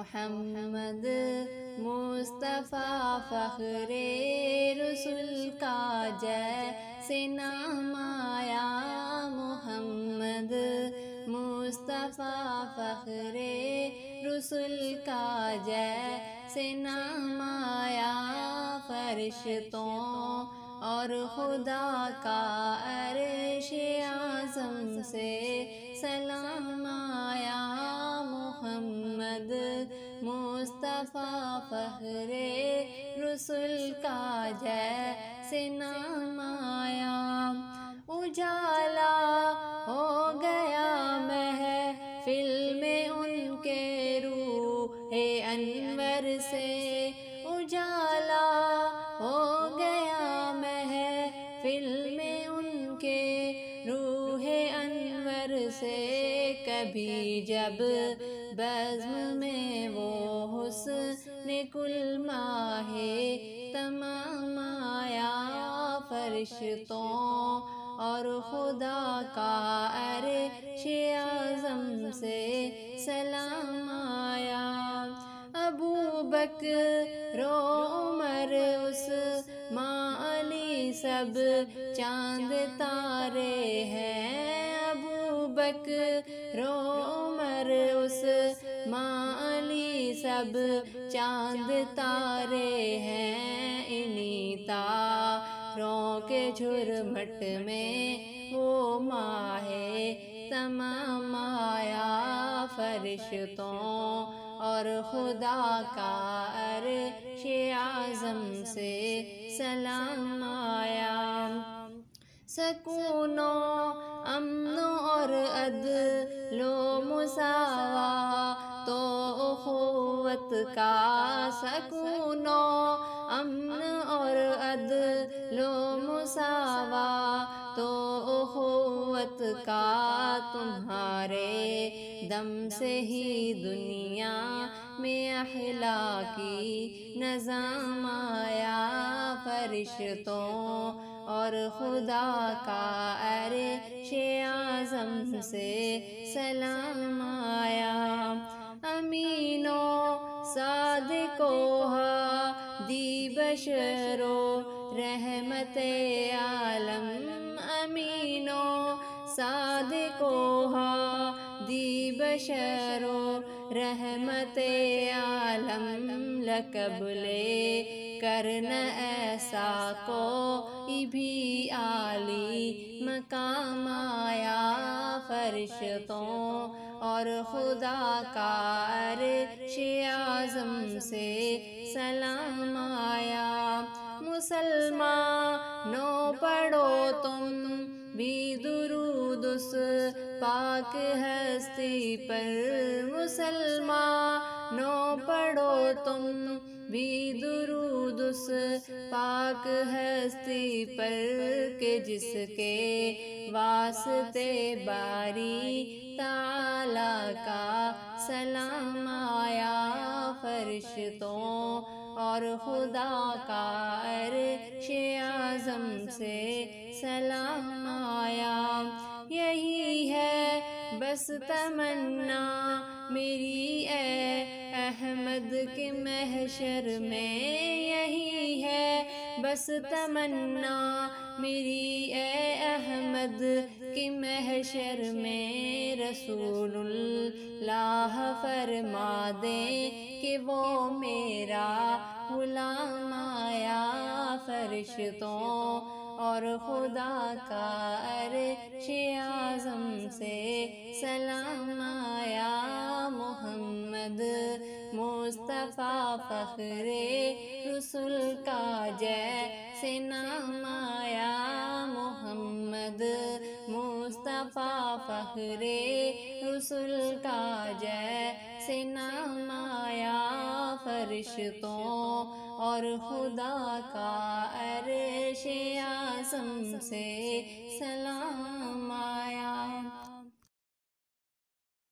محمد مصطفیٰ فخر رسول کا جیسے نام آیا، محمد مصطفیٰ فخر رسول کا جیسے نام آیا، فرشتوں اور خدا کا عرش اعظم سے سلام آیا، محمد مصطفیٰ فخر رسول کا جیسے نام آیا، اجالا ہو گیا محفل میں ان کے روح انور سے، اجالا ہو گیا محفل میں ان کے روح انور سے، کبھی جب بزم میں وہ حسن کل ماہ تمام آیا، فرشتوں اور خدا کا عرش اعظم سے سلام آیا، ابو بکر و عمر عثمان علی سب چاند تارے ہیں، ابو بکر و عمر عثمان علی سب چاند تارے ہیں، انہی تاروں کے جھرمٹ میں وہ ماہ تمام آیا، فرشتوں اور خدا کا عرش اعظم سے سلام آیا، سکون و امن اور عدل و مساوات و اخوت کا، سکون و امن اور عدل و مساوات و اخوت کا، تمہارے دم سے ہی دنیا میں اخلاقی نظام آیا، فرشتوں اور خدا کا عرش اعظم سے سلام آیا، امین و صادق و ہادی بشر و رحمت عالم، امین و صادق و ہادی بشر و رحمت عالم، لقب لے کرنا ایسا کوئی بھی عالی مقام آیا، فرشتوں اور خدا کا عرش اعظم سے سلام آیا، مسلمانوں پڑھو تم بھی درود اس پاک ہستی پر، مسلمانوں پڑھو تم بھی درود اس پاک ہستی پر، کہ جس کے واسطے باری تعالی کا سلام آیا، فرشتوں اور خدا کا عرش اعظم سے سلام آیا، یہی ہے بس تمنا میری اے احمد کے محشر میں، یہی ہے بس تمنا میری اے احمد کے محشر میں، رسول اللہ فرما دیں کہ وہ میرا غلام آیا، فرشتوں اور خدا کا عرش اعظم سے سلام آیا، محمد مصطفیٰ فخر رسول کا جیسے نام آیا، محمد مصطفیٰ فخر رسول کا جیسے نام آیا، فرشتوں اور خدا کا عرش اعظم سے سلام